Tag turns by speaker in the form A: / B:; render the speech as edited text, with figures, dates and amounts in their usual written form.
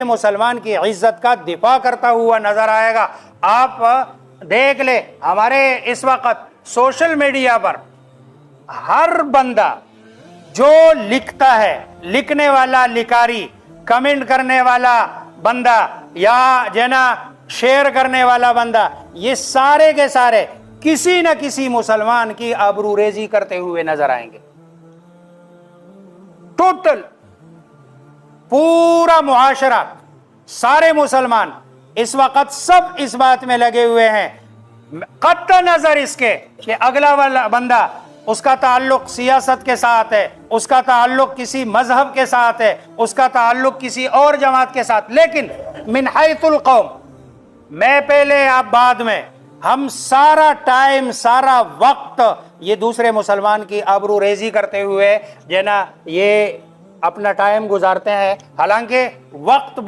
A: مسلمان کی عزت کا دفاع کرتا ہوا نظر آئے گا۔ آپ دیکھ لیں ہمارے اس وقت سوشل میڈیا پر ہر بندہ جو لکھتا ہے، لکھنے والا لکاری، کمنٹ کرنے والا بندہ یا جنا شیئر کرنے والا بندہ، یہ سارے کے سارے کسی نہ کسی مسلمان کی آبرو ریزی کرتے ہوئے نظر آئیں گے۔ ٹوٹل پورا معاشرہ، سارے مسلمان اس وقت سب اس بات میں لگے ہوئے ہیں، قطع نظر اس کے کہ اگلا والا بندہ اس کا تعلق سیاست کے ساتھ ہے، اس کا تعلق کسی مذہب کے ساتھ ہے، اس کا تعلق کسی اور جماعت کے ساتھ، لیکن من حیث القوم، میں پہلے آپ بعد میں، ہم سارا ٹائم، سارا وقت یہ دوسرے مسلمان کی آبرو ریزی کرتے ہوئے یہ اپنا ٹائم گزارتے ہیں، حالانکہ وقت